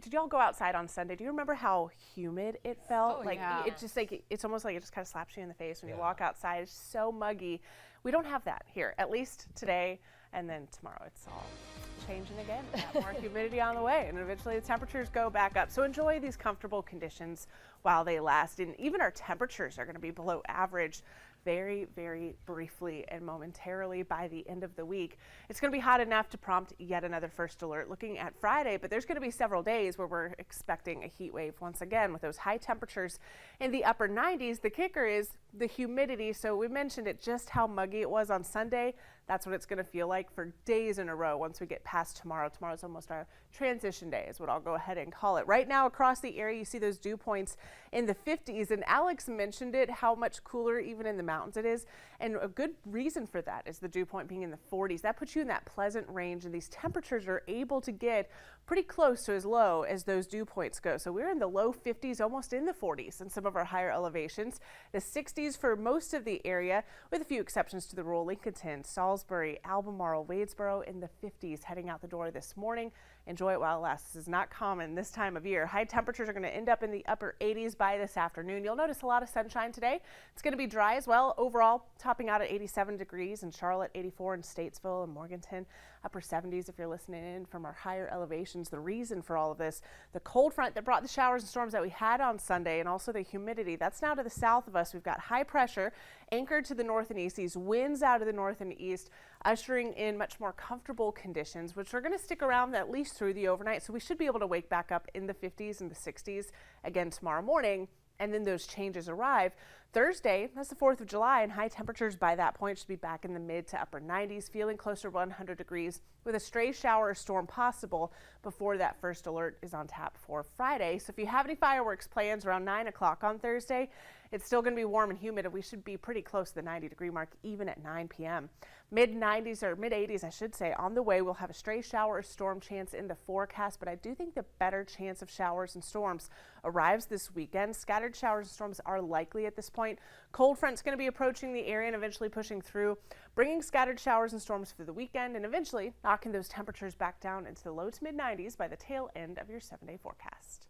Did y'all go outside on Sunday? Do you remember how humid it felt? Oh, Like yeah. it just like it's almost like it just kind of slaps you in the face when you walk outside. It's so muggy. We don't have that here, at least today, and then tomorrow it's all changing again. We've got more humidity on the way, and eventually the temperatures go back up. So enjoy these comfortable conditions while they last. And even our temperatures are going to be below average very, very briefly and momentarily by the end of the week. It's going to be hot enough to prompt yet another first alert looking at Friday, but there's going to be several days where we're expecting a heat wave once again with those high temperatures in the upper 90s. The kicker is the humidity. So we mentioned it, just how muggy it was on Sunday. That's what it's going to feel like for days in a row once we get past tomorrow. Tomorrow's almost our transition day is what I'll go ahead and call it. Right now across the area, you see those dew points in the 50s, and Alex mentioned it, how much cooler even in the mountains it is. And a good reason for that is the dew point being in the 40s. That puts you in that pleasant range, and these temperatures are able to get pretty close to as low as those dew points go. So we're in the low 50s, almost in the 40s in some of our higher elevations. The 60s for most of the area, with a few exceptions to the rule. Lincolnton, Salisbury, Albemarle, Wadesboro in the 50s heading out the door this morning. Enjoy it while it lasts. This is not common this time of year. High temperatures are going to end up in the upper 80s by this afternoon. You'll notice a lot of sunshine today. It's going to be dry as well. Overall, topping out at 87 degrees in Charlotte, 84 in Statesville and Morganton, upper 70s if you're listening in from our higher elevations. The reason for all of this, the cold front that brought the showers and storms that we had on Sunday, and also the humidity, that's now to the south of us. We've got high pressure anchored to the north and east. These winds out of the north and east ushering in much more comfortable conditions, which are going to stick around at least through the overnight. So we should be able to wake back up in the 50s and the 60s again tomorrow morning. And then those changes arrive Thursday. That's the 4th of July, and high temperatures by that point should be back in the mid to upper 90s, feeling closer to 100 degrees with a stray shower or storm possible before that first alert is on tap for Friday. So if you have any fireworks plans around 9 o'clock on Thursday, it's still going to be warm and humid, and we should be pretty close to the 90-degree mark even at 9 p.m. Mid 90s or mid 80s, I should say, on the way. We'll have a stray shower or storm chance in the forecast, but I do think the better chance of showers and storms arrives this weekend. Scattered showers and storms are likely at this point. Cold front's going to be approaching the area and eventually pushing through, bringing scattered showers and storms for the weekend and eventually knocking those temperatures back down into the low to mid 90s by the tail end of your 7-day forecast.